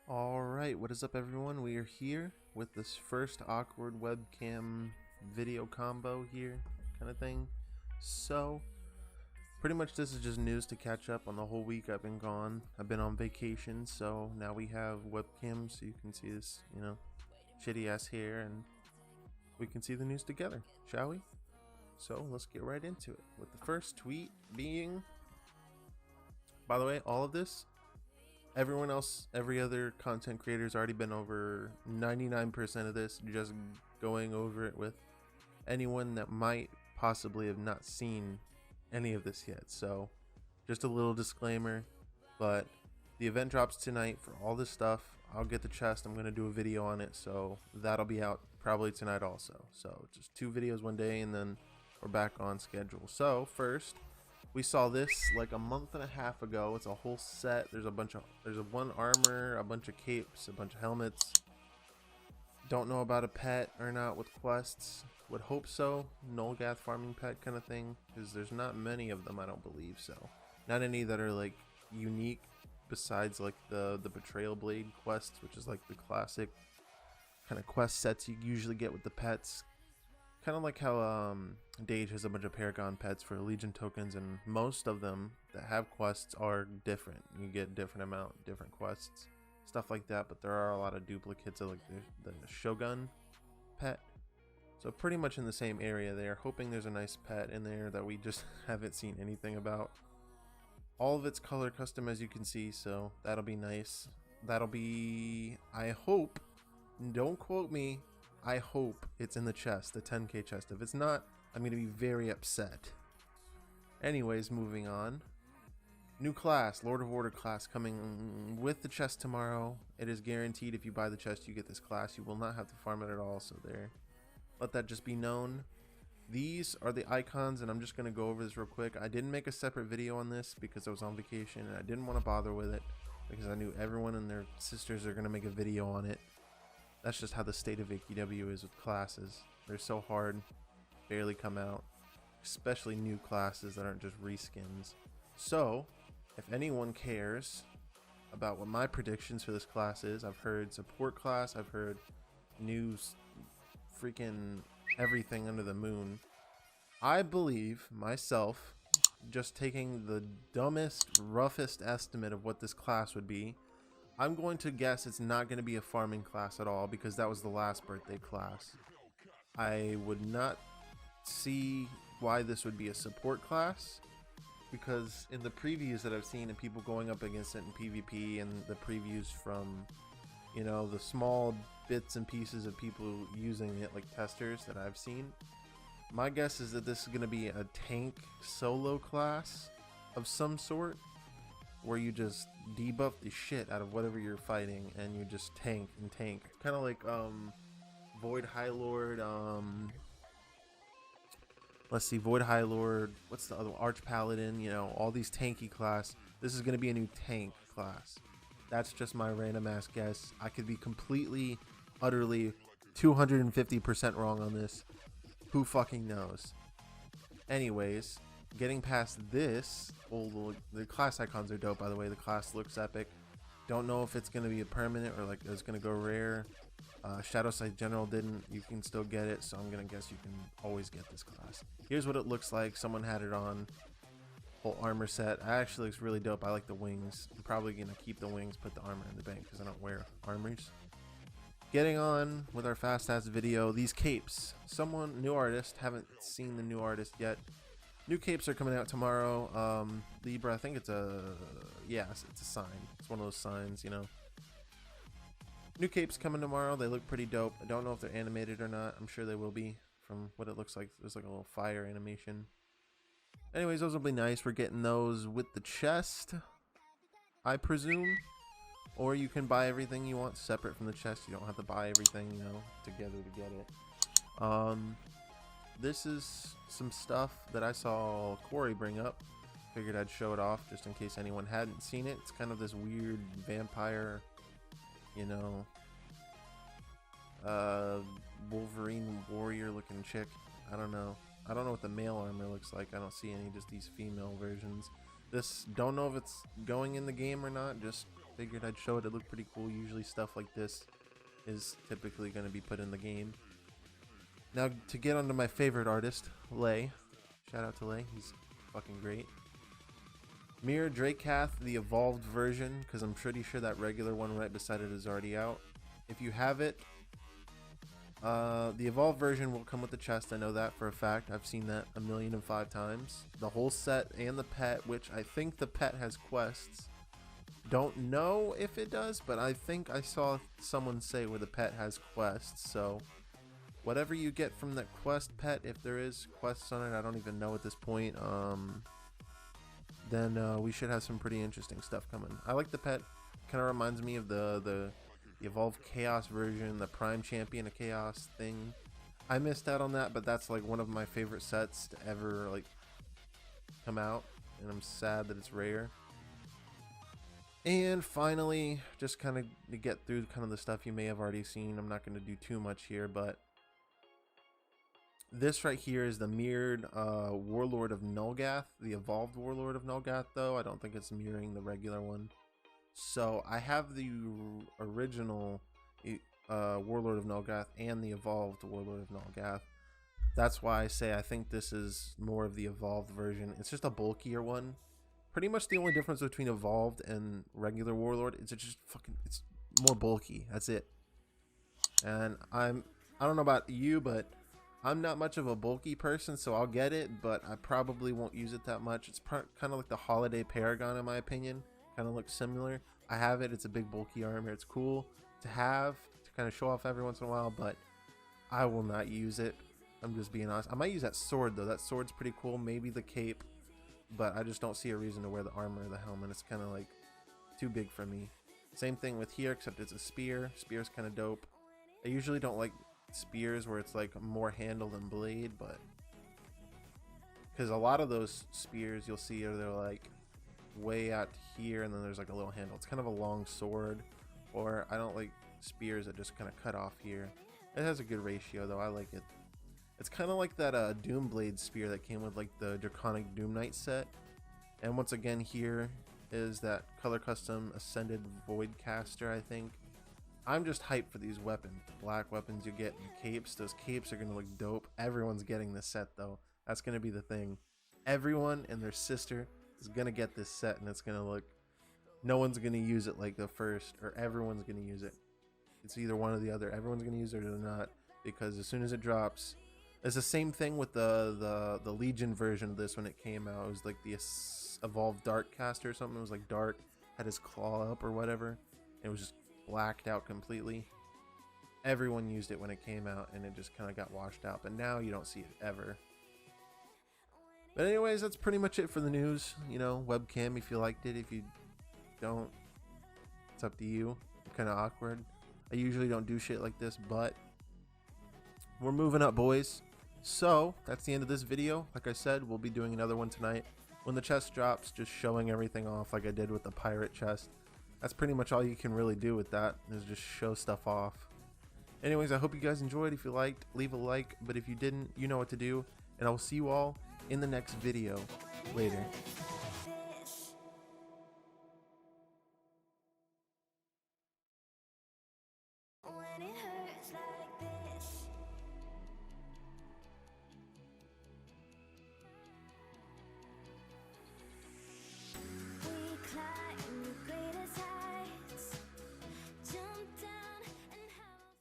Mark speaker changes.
Speaker 1: Alright, what is up everyone? We are here with this first awkward webcam video combo here kind of thing. So, pretty much this is just news to catch up on the whole week I've been gone. I've been on vacation, so now we have webcams so you can see this, shitty ass hair and we can see the news together, shall we? So, let's get right into it. With the first tweet being, by the way, all of this, everyone else, every other content creator's already been over 99% of this, just going over it with anyone that might possibly have not seen any of this yet. So just a little disclaimer, but the event drops tonight for all this stuff. I'll get the chest. I'm going to do a video on it, so that'll be out probably tonight also. So just 2 videos one day and then we're back on schedule. So first, we saw this like a month and a half ago. It's a whole set. There's one armor, a bunch of capes, a bunch of helmets. Don't know about a pet or not with quests. Would hope so. Nulgath farming pet kind of thing, because there's not many of them, I don't believe so. Not any that are like unique besides like the Betrayal Blade quests, which is like the classic kind of quest sets you usually get with the pets. Kind of like how Dage has a bunch of Paragon pets for Legion tokens, and most of them that have quests are different. You get different amount, different quests, stuff like that, but there are a lot of duplicates of like the Shogun pet. So pretty much in the same area there, hoping there's a nice pet in there that we just haven't seen anything about. All of it's color custom as you can see, so that'll be nice. That'll be, I hope, don't quote me, I hope it's in the chest, the 10k chest. If it's not, I'm going to be very upset. Anyways, moving on. New class, Lord of Order class, coming with the chest tomorrow. It is guaranteed if you buy the chest, you get this class. You will not have to farm it at all, so there. Let that just be known. These are the icons, and I'm just going to go over this real quick. I didn't make a separate video on this because I was on vacation, and I didn't want to bother with it because I knew everyone and their sisters are going to make a video on it. That's just how the state of AQW is with classes. They're so hard, barely come out, especially new classes that aren't just reskins. So, if anyone cares about what my predictions for this class is, I've heard support class, I've heard new freaking everything under the moon. I believe myself, just taking the dumbest, roughest estimate of what this class would be, I'm going to guess it's not going to be a farming class at all, because that was the last birthday class. I would not see why this would be a support class, because in the previews that I've seen and people going up against it in PvP, and the previews from, the small bits and pieces of people using it, like testers that I've seen, my guess is that this is going to be a tank solo class of some sort, where you just debuff the shit out of whatever you're fighting and you just tank and tank. Kind of like Void High Lord, let's see, Void High Lord, what's the other one? Arch Paladin, all these tanky class. This is going to be a new tank class. That's just my random ass guess. I could be completely, utterly 250% wrong on this. Who fucking knows? Anyways, getting past this, the class icons are dope, by the way. The class looks epic. Don't know if it's going to be a permanent or like it's going to go rare. Shadowsight General didn't. You can still get it, so I'm going to guess you can always get this class. Here's what it looks like. Someone had it on. Whole armor set. It actually looks really dope. I like the wings. I'm probably going to keep the wings, put the armor in the bank because I don't wear armors. Getting on with our fast ass video. These capes. Someone, new artist. Haven't seen the new artist yet. New capes are coming out tomorrow. Libra, I think it's a sign. It's one of those signs, New capes coming tomorrow. They look pretty dope. I don't know if they're animated or not. I'm sure they will be from what it looks like. There's like a little fire animation. Anyways, those will be nice. We're getting those with the chest, I presume. Or you can buy everything you want separate from the chest. You don't have to buy everything, together to get it. This is some stuff that I saw Corey bring up. Figured I'd show it off just in case anyone hadn't seen it. It's kind of this weird vampire, Wolverine warrior looking chick. I don't know what the male armor looks like. I don't see any, just these female versions. This, don't know if it's going in the game or not, just figured I'd show it. It looked pretty cool. Usually stuff like this is typically going to be put in the game. Now to get onto my favorite artist, Lae. Shout out to Lae, he's fucking great. Mirror Dracath, the evolved version, because I'm pretty sure that regular one right beside it is already out. If you have it, the evolved version will come with the chest. I know that for a fact. I've seen that 1,000,005 times. The whole set and the pet, which I think the pet has quests. Don't know if it does, but I think I saw someone say where the pet has quests. So whatever you get from that quest pet, if there is quests on it, I don't even know at this point. Then we should have some pretty interesting stuff coming. I like the pet. Kind of reminds me of the evolved chaos version, the prime champion of chaos thing. I missed out on that, but that's like one of my favorite sets to ever like come out, and I'm sad that it's rare. And finally, just kind of to get through kind of the stuff you may have already seen. I'm not going to do too much here, but this right here is the mirrored Warlord of Nulgath, the evolved Warlord of Nulgath, though. I don't think it's mirroring the regular one. So I have the original Warlord of Nulgath and the evolved Warlord of Nulgath. That's why I say I think this is more of the evolved version. It's just a bulkier one. Pretty much the only difference between evolved and regular Warlord is it's more bulky. That's it. And I don't know about you, but I'm not much of a bulky person, so I'll get it, but I probably won't use it that much. It's kind of like the Holiday Paragon in my opinion. Kind of looks similar. I have it. It's a big bulky armor. It's cool to have, to kind of show off every once in a while, but I will not use it. I'm just being honest. I might use that sword though. That sword's pretty cool. Maybe the cape, but I just don't see a reason to wear the armor or the helmet. It's kind of like too big for me. Same thing with here, except it's a spear. Spear's kind of dope. I usually don't like spears where it's like more handle than blade, but because a lot of those spears you'll see are they're like way out here and then there's like a little handle. It's kind of a long sword, or I don't like spears that just kind of cut off here. It has a good ratio though. I like it. It's kind of like that Doomblade spear that came with like the Draconic Doom Knight set. And once again, here is that color custom Ascended Voidcaster, I think. I'm just hyped for these weapons. The black weapons you get, the capes. Those capes are going to look dope. Everyone's getting this set though. That's going to be the thing. Everyone and their sister is going to get this set, and it's going to look... No one's going to use it like the first, or everyone's going to use it. It's either one or the other. Everyone's going to use it or not, because as soon as it drops... It's the same thing with the Legion version of this when it came out. It was like the evolved Darkcaster or something. It was like Dark had his claw up or whatever. It was just blacked out completely. Everyone used it when it came out, and it just kind of got washed out. But now you don't see it ever. But anyways, that's pretty much it for the news. You know, webcam if you liked it. If you don't, it's up to you. I'm kind of awkward. I usually don't do shit like this, but we're moving up, boys. So that's the end of this video. Like I said, we'll be doing another one tonight when the chest drops, just showing everything off like I did with the pirate chest. That's pretty much all you can really do with that, is just show stuff off. Anyways, I hope you guys enjoyed. If you liked, leave a like, but if you didn't, you know what to do, and I will see you all in the next video. Later.